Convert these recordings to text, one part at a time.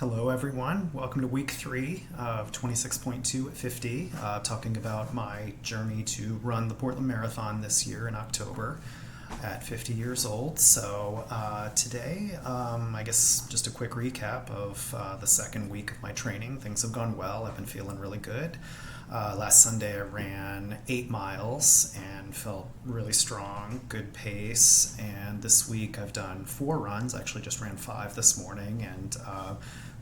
Hello, everyone. Welcome to week 3 of 26.2 at 50, talking about my journey to run the Portland Marathon this year in October at 50 years old. So, today, I guess just a quick recap of the second week of my training. Things have gone well. I've been feeling really good. Last Sunday, I ran 8 miles and felt really strong, good pace. And this week, I've done 4 runs. I actually just ran 5 this morning, and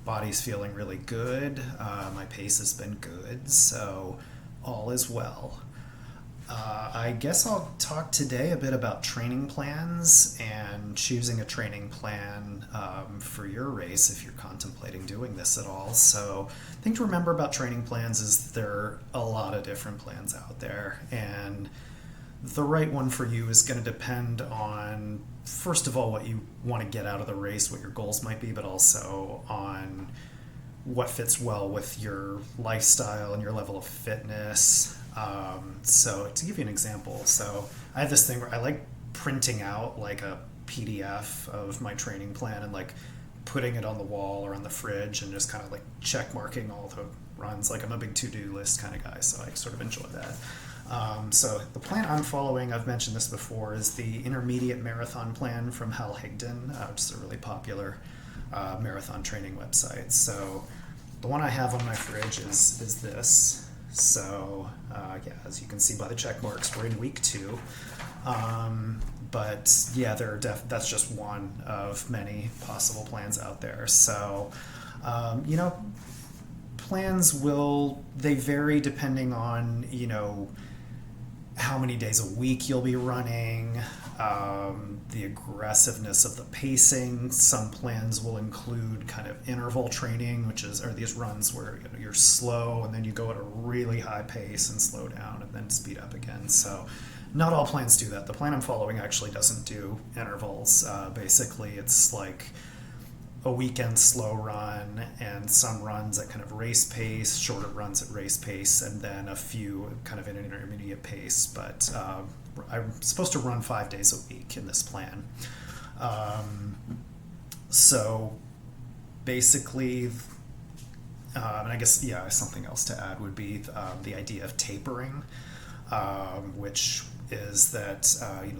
body's feeling really good. My pace has been good, so all is well. I guess I'll talk today a bit about training plans and choosing a training plan for your race if you're contemplating doing this at all. So, the thing to remember about training plans is there are a lot of different plans out there, and the right one for you is going to depend on, first of all, what you want to get out of the race, what your goals might be, but also on what fits well with your lifestyle and your level of fitness. So to give you an example, so I have this thing where I like printing out like a PDF of my training plan and like putting it on the wall or on the fridge and just kind of like check marking all the runs. Like I'm a big to-do list kind of guy, so I sort of enjoy that. So the plan I'm following, I've mentioned this before, is the Intermediate Marathon Plan from Hal Higdon, which is a really popular marathon training website. So the one I have on my fridge is this. So yeah, as you can see by the check marks, we're in week 2. But yeah, that's just one of many possible plans out there. So plans they vary depending on how many days a week you'll be running, the aggressiveness of the pacing. Some plans will include kind of interval training, are these runs where you're slow and then you go at a really high pace and slow down and then speed up again. So not all plans do that. The plan I'm following actually doesn't do intervals. Basically, it's like a weekend slow run and some runs at kind of race pace, shorter runs at race pace, and then a few kind of at an intermediate pace. But I'm supposed to run 5 days a week in this plan. So basically, and I guess, yeah, something else to add would be the idea of tapering, which is that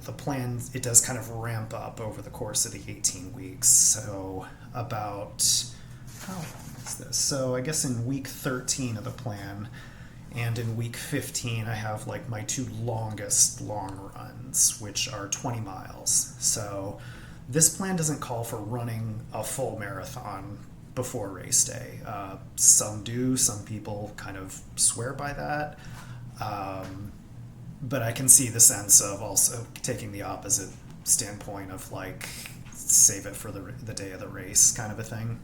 the plan, it does kind of ramp up over the course of the 18 weeks. So about, how long is this? So I guess in week 13 of the plan and in week 15 I have like my 2 longest long runs, which are 20 miles. So this plan doesn't call for running a full marathon before race day. Some do, some people kind of swear by that. But I can see the sense of also taking the opposite standpoint of like save it for the day of the race kind of a thing.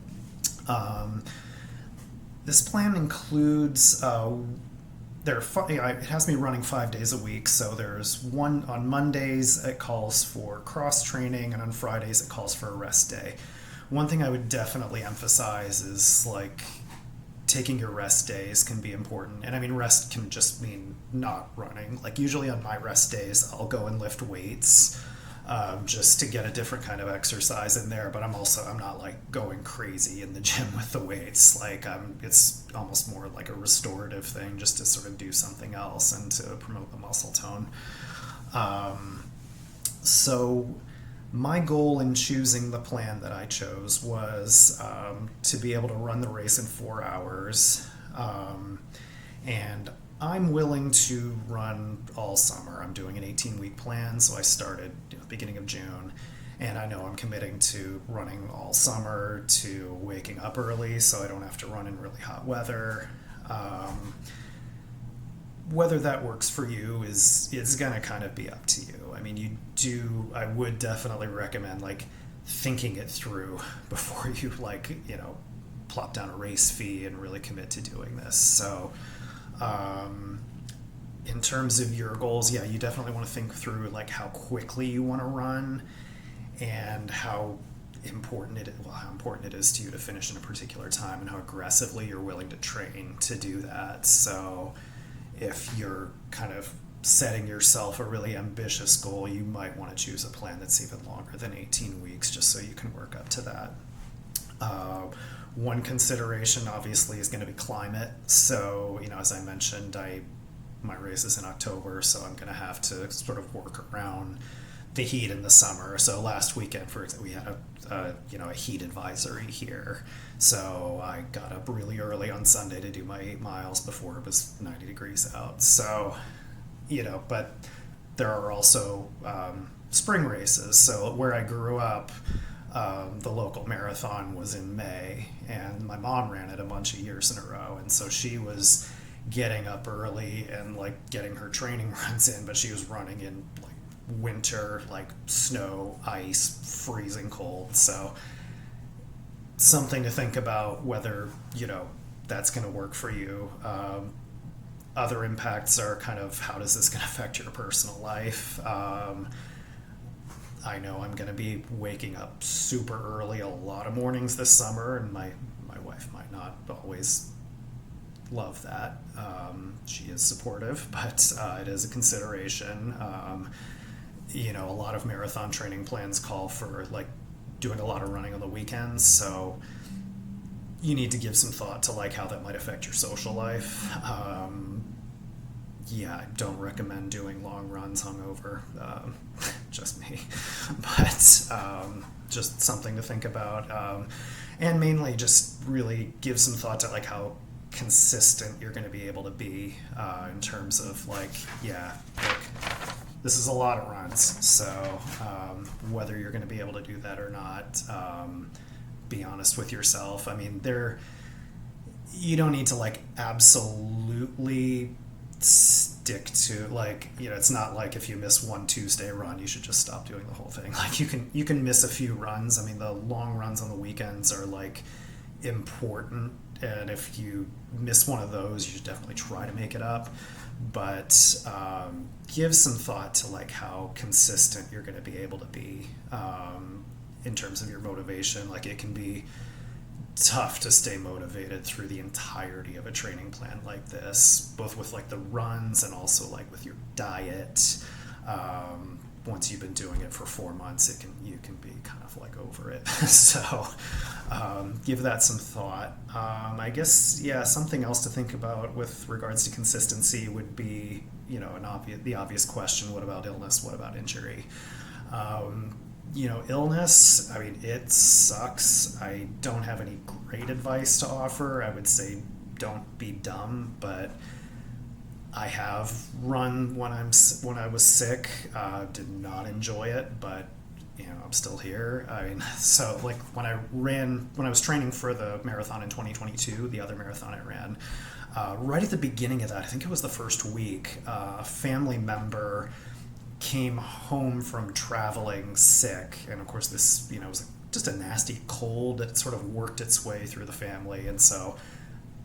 This plan includes it has me running 5 days a week. So there's one on Mondays it calls for cross training, and on Fridays it calls for a rest day. One thing I would definitely emphasize is like taking your rest days can be important. And I mean, rest can just mean not running. Like usually on my rest days, I'll go and lift weights just to get a different kind of exercise in there. But I'm not like going crazy in the gym with the weights. Like it's almost more like a restorative thing just to sort of do something else and to promote the muscle tone. So my goal in choosing the plan that I chose was to be able to run the race in 4 hours. And I'm willing to run all summer. I'm doing an 18-week plan, so I started beginning of June. And I know I'm committing to running all summer, to waking up early so I don't have to run in really hot weather. Whether that works for you is going to kind of be up to you. I mean, I would definitely recommend like thinking it through before you plop down a race fee and really commit to doing this. So in terms of your goals, yeah, you definitely want to think through like how quickly you want to run and how important it is to you to finish in a particular time and how aggressively you're willing to train to do that. So if you're kind of setting yourself a really ambitious goal, you might want to choose a plan that's even longer than 18 weeks just so you can work up to that. One consideration obviously is going to be climate. So, as I mentioned, my race is in October, so I'm going to have to sort of work around the heat in the summer. So last weekend, for example, we had a heat advisory here. So I got up really early on Sunday to do my 8 miles before it was 90 degrees out. So, but there are also spring races. So where I grew up, the local marathon was in May, and my mom ran it a bunch of years in a row, and so she was getting up early and like getting her training runs in, but she was running in like winter, like snow, ice, freezing cold. So something to think about whether that's going to work for you. Other impacts are kind of how does this going to affect your personal life. I know I'm going to be waking up super early a lot of mornings this summer, and my wife might not always love that. She is supportive, but it is a consideration. A lot of marathon training plans call for like doing a lot of running on the weekends, so you need to give some thought to like how that might affect your social life. I don't recommend doing long runs hungover. Just me, but just something to think about, and mainly just really give some thought to like how consistent you're going to be able to be in terms of like, this is a lot of runs, so whether you're going to be able to do that or not, be honest with yourself. I mean, you don't need to like absolutely stick to like, it's not like if you miss one Tuesday run you should just stop doing the whole thing. Like you can miss a few runs. I mean, the long runs on the weekends are like important, and if you miss one of those you should definitely try to make it up, but give some thought to like how consistent you're going to be able to be in terms of your motivation. Like it can be tough to stay motivated through the entirety of a training plan like this, both with like the runs and also like with your diet. Once you've been doing it for 4 months, you can be kind of like over it. So give that some thought. I guess something else to think about with regards to consistency would be the obvious question: what about illness? What about injury? Illness, I mean, it sucks. I don't have any great advice to offer. I would say don't be dumb, but I have run when I was sick. Did not enjoy it, but I'm still here. I mean, so like when I was training for the marathon in 2022, the other marathon I ran, right at the beginning of that, I think it was the first week, a family member came home from traveling sick, and of course this was just a nasty cold that sort of worked its way through the family, and so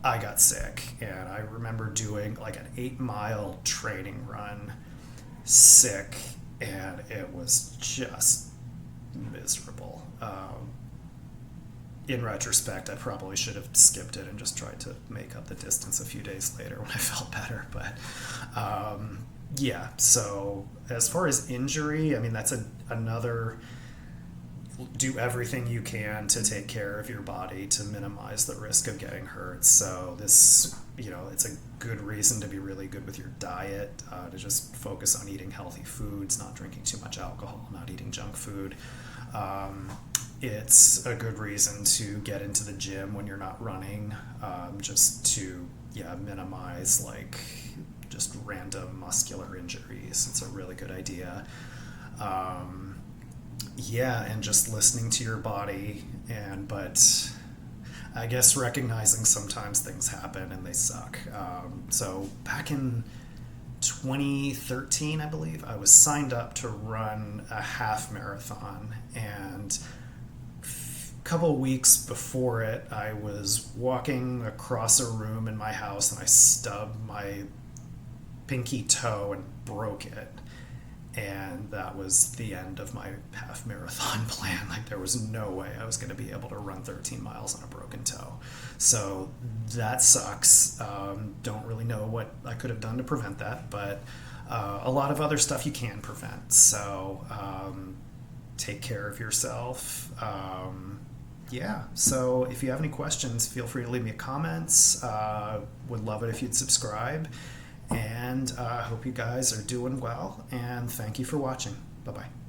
I got sick. And I remember doing like an 8-mile training run sick, and it was just miserable. In retrospect, I probably should have skipped it and just tried to make up the distance a few days later when I felt better, but so as far as injury, I mean, that's another, do everything you can to take care of your body to minimize the risk of getting hurt. So this, it's a good reason to be really good with your diet, to just focus on eating healthy foods, not drinking too much alcohol, not eating junk food. It's a good reason to get into the gym when you're not running, just to minimize like just random muscular injuries. It's a really good idea. And just listening to your body, but I guess recognizing sometimes things happen and they suck. So back in 2013, I believe, I was signed up to run a half marathon, and a couple of weeks before it, I was walking across a room in my house and I stubbed my pinky toe and broke it, and that was the end of my half marathon plan. Like there was no way I was going to be able to run 13 miles on a broken toe, so that sucks. Don't really know what I could have done to prevent that, but a lot of other stuff you can prevent. So take care of yourself. Yeah, so if you have any questions, feel free to leave me comments. Would love it if you'd subscribe. And I hope you guys are doing well, and thank you for watching. Bye-bye.